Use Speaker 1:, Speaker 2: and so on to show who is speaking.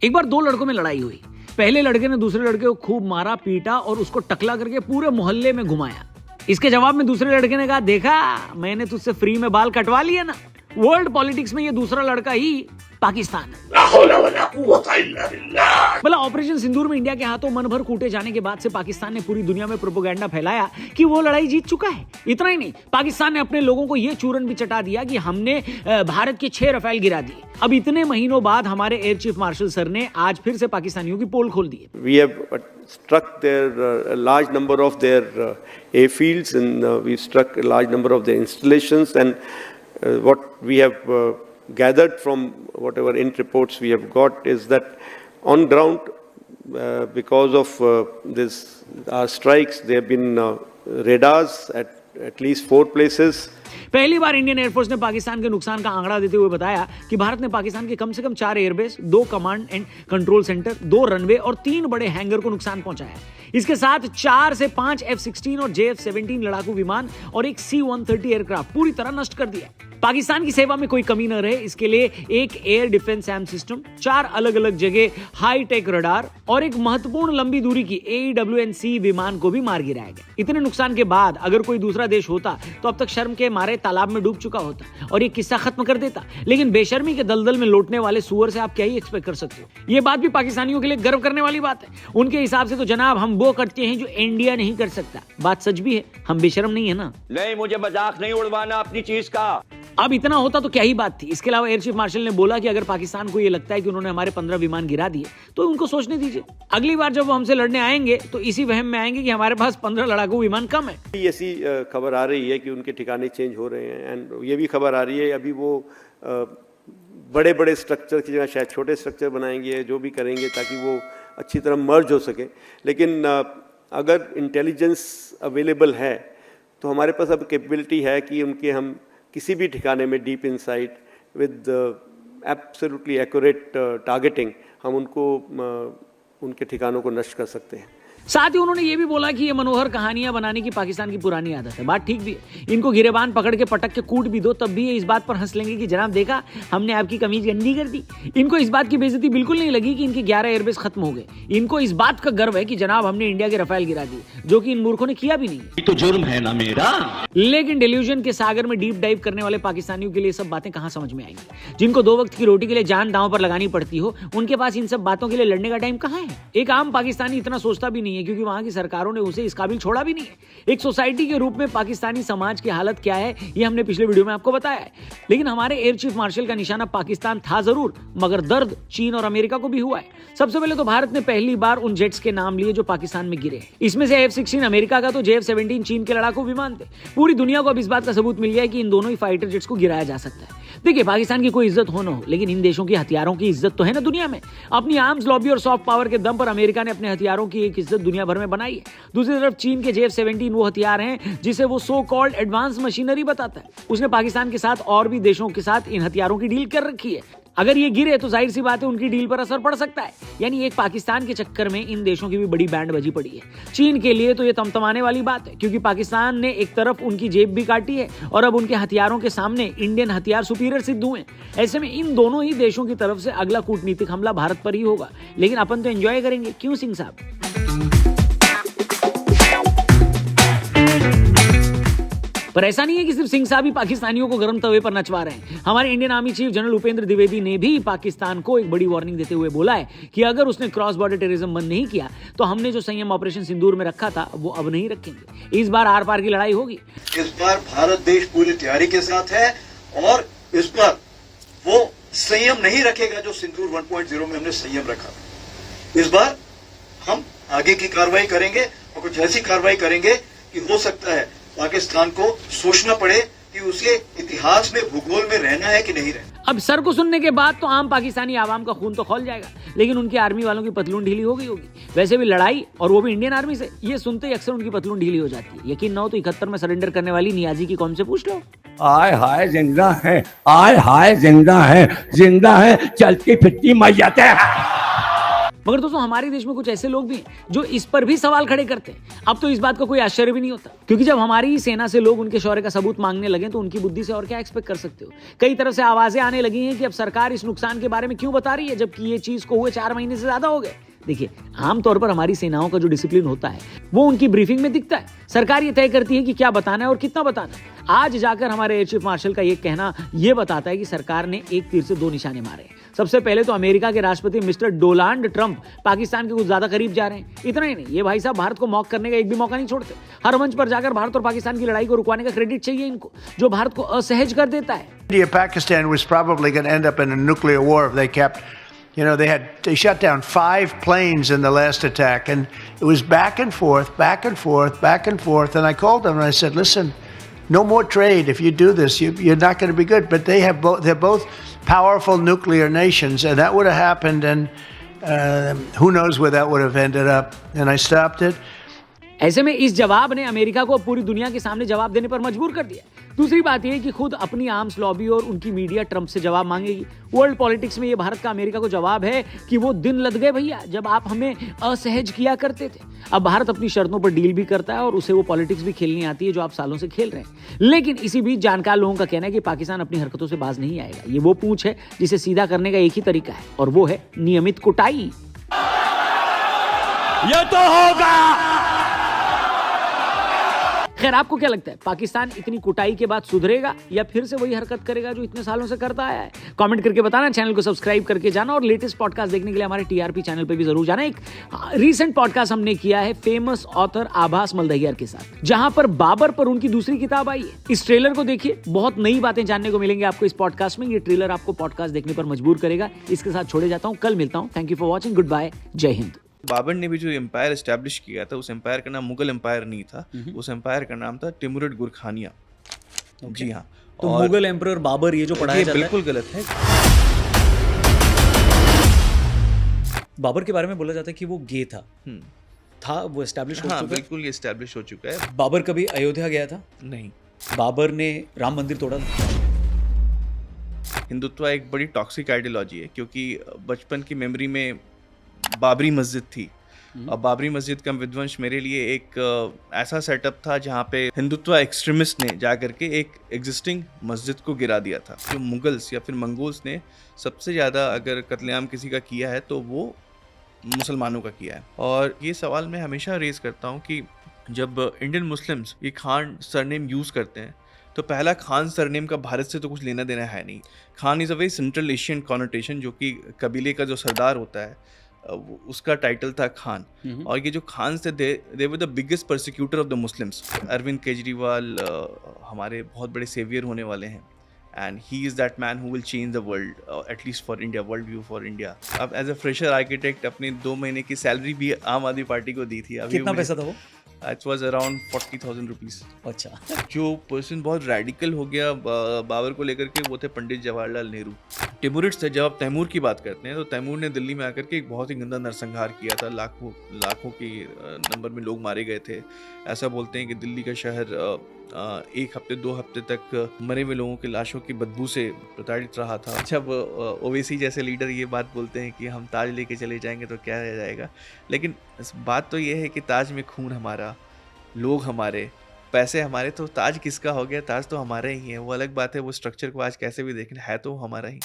Speaker 1: एक बार दो लड़कों में लड़ाई हुई। पहले लड़के ने दूसरे लड़के को खूब मारा पीटा और उसको टकला करके पूरे मोहल्ले में घुमाया। इसके जवाब में दूसरे लड़के ने कहा, देखा मैंने तुझसे फ्री में बाल कटवा लिए ना। वर्ल्ड पॉलिटिक्स में ये दूसरा लड़का ही पाकिस्तान है। भला ऑपरेशन सिंदूर में इंडिया के हाथों मन भर कूटे जाने के बाद से पाकिस्तान ने पूरी दुनिया में प्रोपेगेंडा फैलाया कि वो लड़ाई जीत चुका है। इतना ही नहीं, पाकिस्तान ने अपने लोगों को ये चूरन भी चटा दिया कि हमने भारत के 6 रफेल गिरा दिए। अब इतने महीनों बाद हमारे एयर चीफ मार्शल सर ने आज फिर से पाकिस्तानियों की पोल खोल दी है।
Speaker 2: We have struck their large number of their airfields and we struck a large number of their installations and what we have gathered from whatever int reports we have got is that on ground because of this our strikes there have been radars at least 4 places.
Speaker 1: पहली बार Indian air force ने पाकिस्तान के नुकसान का आंकड़ा देते हुए बताया कि भारत ने पाकिस्तान के कम से कम 4 airbase, 2 command and control centre, 2 runway और 3 बड़े हैंगर को नुकसान पहुंचाया है। इसके साथ 4 से 5 F-16 और JF-17 लड़ाकू विमान और एक C-130 एयरक्राफ्ट पूरी तरह नष्ट कर दिया। पाकिस्तान की सेवा में कोई कमी न रहे इसके लिए एक एयर डिफेंस एम सिस्टम, 4 अलग अलग जगह हाई टेक रडार और एक महत्वपूर्ण लंबी दूरी की AEW&C विमान को भी मार गिराया गया। इतने नुकसान के बाद अगर कोई दूसरा देश होता तो अब तक शर्म के मारे तालाब में डूब चुका होता और ये किस्सा खत्म कर देता। लेकिन बेशर्मी के दलदल में लौटने वाले सुअर से आप क्या ही एक्सपेक्ट कर सकते हो। ये बात भी पाकिस्तानियों के लिए गर्व करने वाली बात है। उनके हिसाब से तो जनाब हम वो करते हैं जो इंडिया नहीं कर सकता। बात सच भी है, हम बेशर्म नहीं है ना।
Speaker 3: नहीं, मुझे मजाक नहीं उड़वाना अपनी चीज का।
Speaker 1: अब इतना होता तो क्या ही बात थी। इसके अलावा एयर चीफ मार्शल ने बोला कि अगर पाकिस्तान को ये लगता है कि उन्होंने हमारे 15 विमान गिरा दिए तो उनको सोचने दीजिए। अगली बार जब वो हमसे लड़ने आएंगे तो इसी वहम में आएंगे कि हमारे पास 15 लड़ाकू विमान कम है।
Speaker 2: ऐसी खबर आ रही है कि उनके ठिकाने चेंज हो रहे हैं एंड ये भी खबर आ रही है अभी वो बड़े बड़े स्ट्रक्चर की जगह शायद छोटे स्ट्रक्चर बनाएंगे, जो भी करेंगे ताकि वो अच्छी तरह मर्ज हो सके। लेकिन अगर इंटेलिजेंस अवेलेबल है तो हमारे पास अब कैपेबिलिटी है कि उनके हम किसी भी ठिकाने में deep insight with absolutely accurate targeting हम उनको उनके ठिकानों को नष्ट कर सकते हैं।
Speaker 1: साथ ही उन्होंने ये भी बोला कि ये मनोहर कहानियां बनाने की पाकिस्तान की पुरानी आदत है। बात ठीक भी है। इनको गिरेबान पकड़ के पटक के कूट भी दो तब भी ये इस बात पर हंस लेंगे कि जनाब देखा हमने आपकी कमीज गंदी कर दी। इनको इस बात की बेइज्जती बिल्कुल नहीं लगी कि इनके 11 एयरबेस खत्म हो गए। इनको इस बात का गर्व है कि जनाब हमने इंडिया के रफेल गिरा दिए, जो कि इन मूर्खों ने किया भी नहीं।
Speaker 3: तो जुर्म है ना मेरा।
Speaker 1: लेकिन डिल्यूजन के सागर में डीप डाइव करने वाले पाकिस्तानियों के लिए सब बातें कहां समझ में आएंगी। जिनको 2 वक्त की रोटी के लिए जान दांव पर लगानी पड़ती हो, उनके पास इन सब बातों के लिए लड़ने का टाइम कहां है। एक आम पाकिस्तानी इतना सोचता भी नहीं है क्योंकि वहां की सरकारों ने उसे इस काबिल छोड़ा भी नहीं है। एक सोसाइटी के रूप में पाकिस्तानी समाज की हालत क्या है ये हमने पिछले वीडियो में आपको बताया है। लेकिन हमारे एयर चीफ मार्शल का निशाना पाकिस्तान था जरूर, मगर दर्द चीन और अमेरिका को भी हुआ है। सबसे पहले तो भारत ने पहली बार उन जेट्स के नाम लिए जो पाकिस्तान में गिरे। इसमें से F-16 अमेरिका का तो JF-17 चीन के लड़ाकू विमान थे। पूरी दुनिया को अब इस बात का सबूत मिल गया है कि इन दोनों ही फाइटर जेट्स को गिराया जा सकता है। देखिए, पाकिस्तान की कोई इज्जत हो न हो, लेकिन इन देशों की हथियारों की इज्जत तो है ना दुनिया में। अपनी आर्म्स लॉबी और सॉफ्ट पावर के दम पर अमेरिका ने अपने हथियारों की एक इज्जत दुनिया भर में बनाई है। दूसरी तरफ चीन के JF-17 वो हथियार हैं जिसे वो सो कॉल्ड एडवांस मशीनरी बताता है। उसने पाकिस्तान के साथ और भी देशों के साथ इन हथियारों की डील कर रखी है। अगर ये गिरे तो जाहिर सी बात है उनकी डील पर असर पड़ सकता है। यानी एक पाकिस्तान के चक्कर में इन देशों की भी बड़ी बैंड बजी पड़ी है। चीन के लिए तो ये तमतमाने वाली बात है क्योंकि पाकिस्तान ने एक तरफ उनकी जेब भी काटी है और अब उनके हथियारों के सामने इंडियन हथियार सुपीरियर सिद्ध हुए। ऐसे में इन दोनों ही देशों की तरफ से अगला कूटनीतिक हमला भारत पर ही होगा। लेकिन अपन तो एंजॉय करेंगे, क्यों सिंह साहब। पर ऐसा नहीं है कि सिर्फ सिंह साहब ही पाकिस्तानियों को गर्म तवे पर नचवा रहे हैं। हमारे Indian army chief general Upendra Dwivedi ने भी पाकिस्तान को एक बड़ी वार्निंग देते हुए बोला है कि अगर उसने क्रॉस बॉर्डर टेररिज्म बंद नहीं किया तो हमने जो संयम ऑपरेशन सिंदूर में रखा था वो अब नहीं रखेंगे। इस बार आर पार की लड़ाई होगी।
Speaker 4: इस बार भारत देश पूरी तैयारी के साथ है और इस बार वो संयम नहीं रखेगा जो सिंदूर 1.0 में हमने संयम रखा। इस बार हम आगे की कार्रवाई करेंगे और कुछ ऐसी कार्रवाई करेंगे कि हो सकता है पाकिस्तान को सोचना पड़े कि उसे इतिहास में भूगोल में रहना है कि नहीं रहना।
Speaker 1: अब सर को सुनने के बाद तो आम पाकिस्तानी आवाम का खून तो खौल जाएगा, लेकिन उनकी आर्मी वालों की पतलून ढीली हो गई होगी। वैसे भी लड़ाई और वो भी इंडियन आर्मी से, ये सुनते ही अक्सर उनकी पतलून ढीली हो जाती है। यकीन न हो तो 71 में सरेंडर करने वाली नियाजी की कौम से पूछ लो।
Speaker 5: आय हाय जिंदा है, आय हाय जिंदा है, जिंदा है चलती फिरती मैयत है।
Speaker 1: मगर दोस्तों हमारे देश में कुछ ऐसे लोग भी हैं जो इस पर भी सवाल खड़े करते हैं। अब तो इस बात का कोई आश्चर्य भी नहीं होता, क्योंकि जब हमारी ही सेना से लोग उनके शौर्य का सबूत मांगने लगे तो उनकी बुद्धि से और क्या एक्सपेक्ट कर सकते हो। कई तरफ से आवाजें आने लगी हैं कि अब सरकार इस नुकसान के बारे में क्यों बता रही है, जबकि ये चीज को हुए 4 महीने से ज्यादा हो गए। देखिए, आमतौर पर हमारी सेनाओं का जो डिसिप्लिन होता है वो उनकी ब्रीफिंग में दिखता है। सरकार ये तय करती है कि क्या बताना है और कितना बताना है। आज जाकर हमारे एयर चीफ मार्शल का ये कहना ये बताता है कि सरकार ने एक तीर से 2 निशाने मारे। सबसे पहले तो अमेरिका के राष्ट्रपति मिस्टर डोनाल्ड ट्रंप पाकिस्तान के कुछ ज्यादा करीब जा रहे हैं। इतना ही नहीं, ये भाई साहब भारत को मॉक करने का एक भी मौका नहीं छोड़ते। हर मंच पर जाकर भारत और पाकिस्तान की लड़ाई को रुकवाने का क्रेडिट चाहिए इनको, जो भारत को असहज कर देता है।
Speaker 6: India-Pakistan was probably going to end up in a nuclear war if they kept, they shut down 5 planes in the last attack, and it was back and forth, back and forth, back and forth. And I called them and I said, listen, no more trade. If you do this, you're not going to be good. But they're both powerful nuclear nations, and that would have happened, and who knows where that would have ended up. And I stopped it.
Speaker 1: ऐसे में इस जवाब ने America को पूरी दुनिया के सामने जवाब देने पर मजबूर कर दिया। दूसरी बात यह कि खुद अपनी आर्म्स लॉबी और उनकी मीडिया ट्रंप से जवाब मांगेगी। वर्ल्ड पॉलिटिक्स में ये भारत का अमेरिका को जवाब है कि वो दिन लद गए भैया जब आप हमें असहज किया करते थे। अब भारत अपनी शर्तों पर डील भी करता है और उसे वो पॉलिटिक्स भी खेलनी आती है जो आप सालों से खेल रहे हैं। लेकिन इसी बीच जानकार लोगों का कहना है कि पाकिस्तान अपनी हरकतों से बाज नहीं आएगा। ये वो पूंछ है जिसे सीधा करने का एक ही तरीका है, और वो है नियमित कुटाई।
Speaker 3: ये तो होगा।
Speaker 1: खैर, आपको क्या लगता है, पाकिस्तान इतनी कुटाई के बाद सुधरेगा या फिर से वही हरकत करेगा जो इतने सालों से करता आया है? कमेंट करके बताना, चैनल को सब्सक्राइब करके जाना, और लेटेस्ट पॉडकास्ट देखने के लिए हमारे टीआरपी चैनल पे भी जरूर जाना। एक रीसेंट पॉडकास्ट हमने किया है फेमस ऑथर आभास मल्दहियार के साथ, जहां पर बाबर पर उनकी दूसरी किताब आई है। इस ट्रेलर को देखिए, बहुत नई बातें जानने को मिलेंगी आपको इस पॉडकास्ट में। ये ट्रेलर आपको पॉडकास्ट देखने पर मजबूर करेगा। इसके साथ छोड़े जाता हूँ, कल मिलता हूँ। Thank you for watching, good bye, जय हिंद।
Speaker 7: बाबर ने भी जो एम्पायर एस्टैब्लिश किया था, उस एम्पायर का नाम मुगल एम्पायर नहीं था, उस एम्पायर का नाम था तिमुरिड गुरखानिया। जी हाँ,
Speaker 8: तो मुगल एम्परर बाबर ये जो पढ़ाया जाता है
Speaker 7: बिल्कुल गलत है।
Speaker 8: बाबर के बारे में बोला जाता है कि वो गे था वो एस्टैब्लिश हो चुका है।
Speaker 7: बिल्कुल ये एस्टैब्लिश हो चुका है।
Speaker 8: बाबर कभी अयोध्या गया था?
Speaker 7: नहीं।
Speaker 8: बाबर ने राम मंदिर तोड़ा था?
Speaker 7: हिंदुत्व एक बड़ी टॉक्सिक आइडियोलॉजी है, क्योंकि बचपन की मेमोरी में बाबरी मस्जिद थी। अब बाबरी मस्जिद का विध्वंस मेरे लिए एक ऐसा सेटअप था जहाँ पे हिंदुत्व एक्सट्रीमिस्ट ने जा करके एक एग्जिस्टिंग मस्जिद को गिरा दिया था। जो मुगल्स या फिर मंगोल्स ने सबसे ज़्यादा अगर कत्लेआम किसी का किया है तो वो मुसलमानों का किया है। और ये सवाल मैं हमेशा रेज करता हूँ कि जब इंडियन मुस्लिम्स ये खान सरनेम यूज़ करते हैं तो पहला खान सरनेम का भारत से तो कुछ लेना देना है नहीं। Khan is a very central Asian connotation, जो कि कबीले का जो सरदार होता है उसका टाइटल था खान। और ये जो खान से they were the biggest persecutor of the Muslims. Arvind Kejriwal हमारे बहुत बड़े सेवियर होने वाले हैं, and he is that man who will change the world, at least for India, world view for India. अब एज अ फ्रेशर आर्किटेक्ट अपने 2 महीने की सैलरी भी आम आदमी पार्टी को दी थी। अभी
Speaker 8: कितना पैसा था वो?
Speaker 7: It was around 40,000 rupees.
Speaker 8: अच्छा।
Speaker 7: जो पर्सन बहुत रेडिकल हो गया बाबर को लेकर के, वो थे पंडित जवाहरलाल नेहरू। तिमुरिड्स से जब आप तैमूर की बात करते हैं तो तैमूर ने दिल्ली में आकर के एक बहुत ही गंदा नरसंहार किया था। लाखों की नंबर में लोग मारे गए थे। ऐसा बोलते हैं कि दिल्ली का शहर 1 हफ्ते 2 हफ्ते तक मरे हुए लोगों की लाशों की बदबू से प्रताड़ित रहा था। जब ओवैसी जैसे लीडर ये बात बोलते हैं कि हम ताज लेके चले जाएंगे तो क्या रह जाएगा, लेकिन बात तो ये है कि ताज में खून हमारा, लोग हमारे, पैसे हमारे, तो ताज किसका हो गया? ताज तो हमारा ही है। वो अलग बात है वो स्ट्रक्चर को आज कैसे भी देखें, है तो हमारा ही।